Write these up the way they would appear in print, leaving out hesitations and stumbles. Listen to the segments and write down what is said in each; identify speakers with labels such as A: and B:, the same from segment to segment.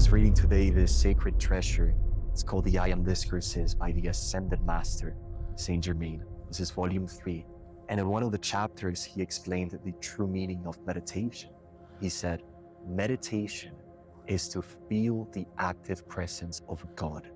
A: was reading today this sacred treasure. It's called the I Am Discourses by the Ascended Master, Saint Germain. This is volume 3. And in one of the chapters, he explained the true meaning of meditation. He said, meditation is to feel the active presence of God.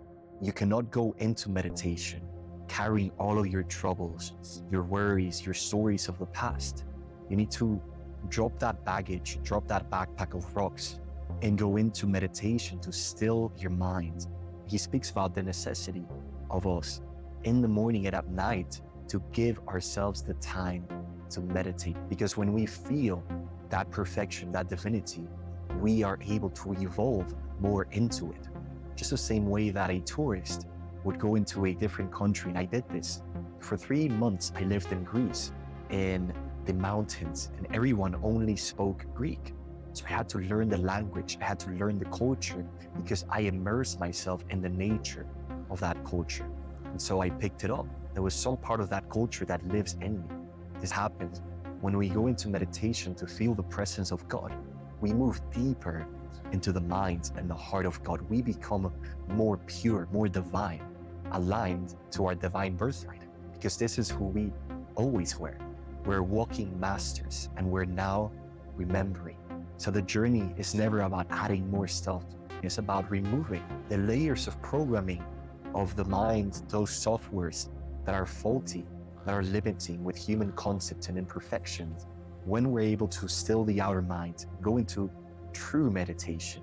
A: You cannot go into meditation carrying all of your troubles, your worries, your stories of the past. You need to drop that baggage, drop that backpack of rocks, and go into meditation to still your mind. He speaks about the necessity of us in the morning and at night to give ourselves the time to meditate. Because when we feel that perfection, that divinity, we are able to evolve more into it. Just the same way that a tourist would go into a different country, and I did this. For 3 months, I lived in Greece, in the mountains, and everyone only spoke Greek. So I had to learn the language, I had to learn the culture, because I immersed myself in the nature of that culture. And so I picked it up. There was some part of that culture that lives in me. This happens when we go into meditation to feel the presence of God. We move deeper into the mind and the heart of God. We become more pure, more divine, aligned to our divine birthright, because this is who we always were. We're walking masters, and we're now remembering. So the journey is never about adding more stuff. It's about removing the layers of programming of the mind, those softwares that are faulty, that are limiting with human concepts and imperfections. When we're able to still the outer mind, go into true meditation,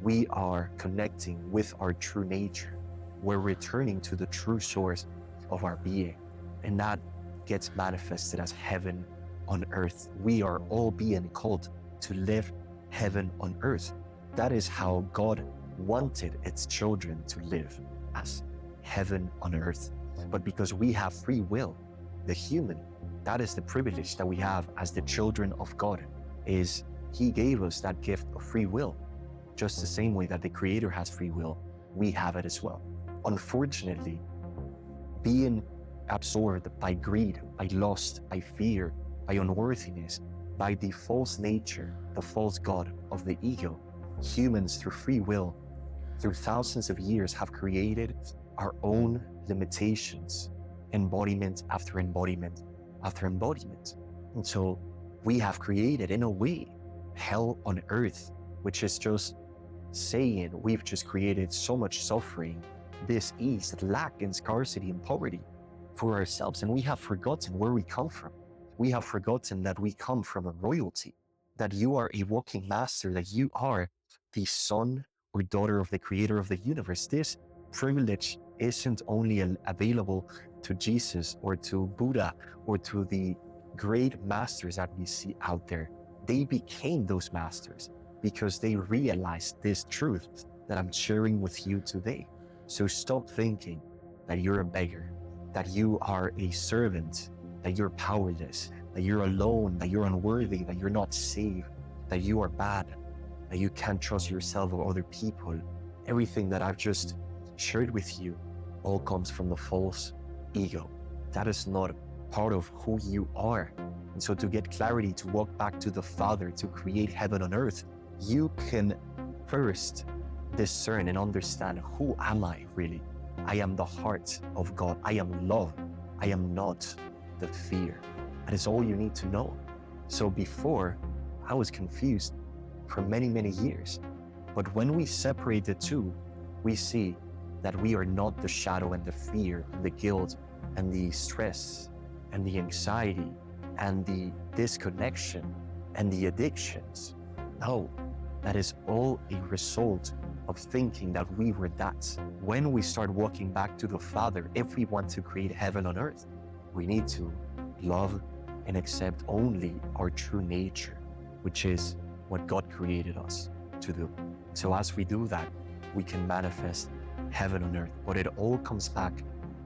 A: we are connecting with our true nature. We're returning to the true source of our being. And that gets manifested as heaven on earth. We are all being called to live heaven on earth. That is how God wanted its children to live, as heaven on earth. But because we have free will, the human, that is the privilege that we have as the children of God, is He gave us that gift of free will. Just the same way that the Creator has free will, we have it as well. Unfortunately, being absorbed by greed, by lust, by fear, by unworthiness, by the false nature, the false God of the ego, humans through free will, through thousands of years, have created our own limitations, embodiment after embodiment after embodiment. And so we have created, in a way, hell on earth, which is just saying we've just created so much suffering, dis-ease, lack and scarcity and poverty for ourselves. And we have forgotten where we come from. We have forgotten that we come from a royalty, that you are a walking master, that you are the son or daughter of the Creator of the universe. This privilege isn't only available to Jesus or to Buddha or to the great masters that we see out there. They became those masters because they realized this truth that I'm sharing with you today. So stop thinking that you're a beggar, that you are a servant, that you're powerless, that you're alone, that you're unworthy, that you're not safe, that you are bad, that you can't trust yourself or other people. Everything that I've just shared with you all comes from the false ego. That is not part of who you are. And so to get clarity, to walk back to the Father, to create heaven on earth, you can first discern and understand, who am I really? I am the heart of God. I am love. I am not the fear. That is all you need to know. So before, I was confused for many, many years. But when we separate the two, we see that we are not the shadow and the fear, and the guilt and the stress and the anxiety and the disconnection and the addictions. No, that is all a result of thinking that we were that. When we start walking back to the Father, if we want to create heaven on earth, we need to love and accept only our true nature, which is what God created us to do. So as we do that, we can manifest heaven on earth. But it all comes back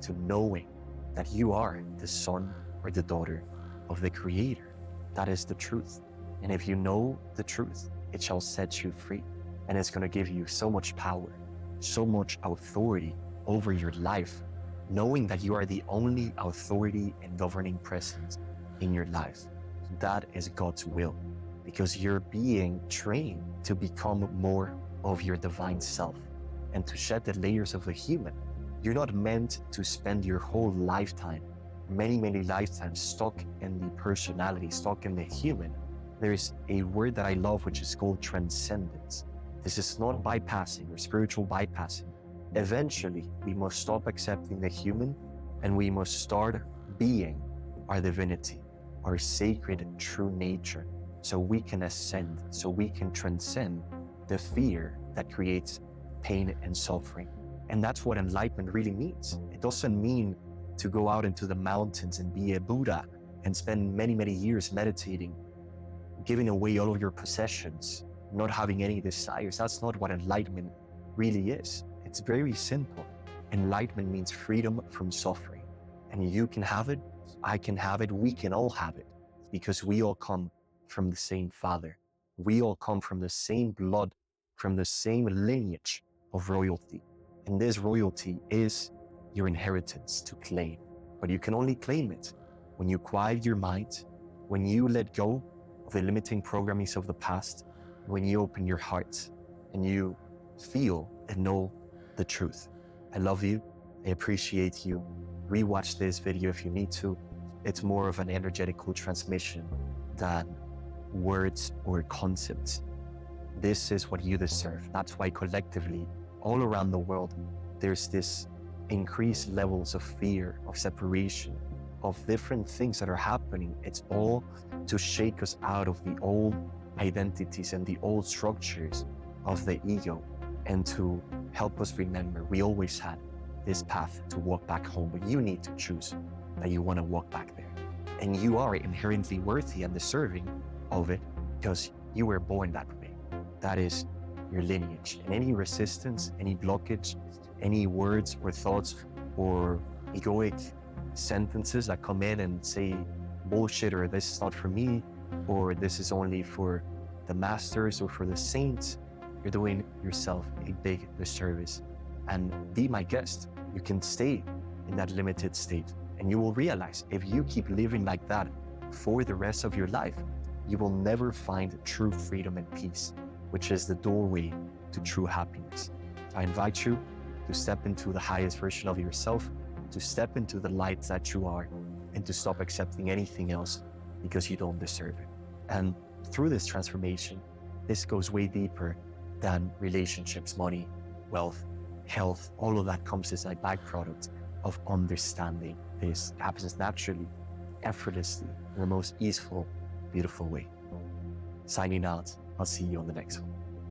A: to knowing that you are the son or the daughter of the Creator. That is the truth. And if you know the truth, it shall set you free. And it's going to give you so much power, so much authority over your life, knowing that you are the only authority and governing presence in your life. That is God's will, because you're being trained to become more of your divine self and to shed the layers of a human. You're not meant to spend your whole lifetime, many lifetimes, stuck in the personality, stuck in the human. There's a word that I love, which is called transcendence. This is not bypassing or spiritual bypassing. Eventually, we must stop accepting the human and we must start being our divinity, our sacred and true nature, so we can ascend, so we can transcend the fear that creates pain and suffering. And that's what enlightenment really means. It doesn't mean to go out into the mountains and be a Buddha and spend many years meditating, giving away all of your possessions, not having any desires. That's not what enlightenment really is. It's very simple. Enlightenment means freedom from suffering. And you can have it, I can have it, we can all have it, because we all come from the same Father. We all come from the same blood, from the same lineage of royalty. And this royalty is your inheritance to claim. But you can only claim it when you quiet your mind, when you let go of the limiting programmings of the past, when you open your heart and you feel and know the truth. I love you. I appreciate you. Rewatch this video if you need to. It's more of an energetical transmission than words or concepts. This is what you deserve. That's why collectively, all around the world, there's this increased levels of fear, of separation, of different things that are happening. It's all to shake us out of the old identities and the old structures of the ego, and to help us remember we always had this path to walk back home, but you need to choose that you want to walk back there. And you are inherently worthy and deserving of it because you were born that way. That is your lineage. And any resistance, any blockage, any words or thoughts or egoic sentences that come in and say bullshit, or this is not for me, or this is only for the masters or for the saints, you're doing yourself a big disservice. And be my guest. You can stay in that limited state, and you will realize if you keep living like that for the rest of your life, you will never find true freedom and peace, which is the doorway to true happiness. I invite you to step into the highest version of yourself, to step into the light that you are, and to stop accepting anything else because you don't deserve it. And through this transformation, this goes way deeper than relationships, money, wealth, health. All of that comes as a byproduct of understanding this. It happens naturally, effortlessly, in the most easeful, beautiful way. Signing out. I'll see you on the next one.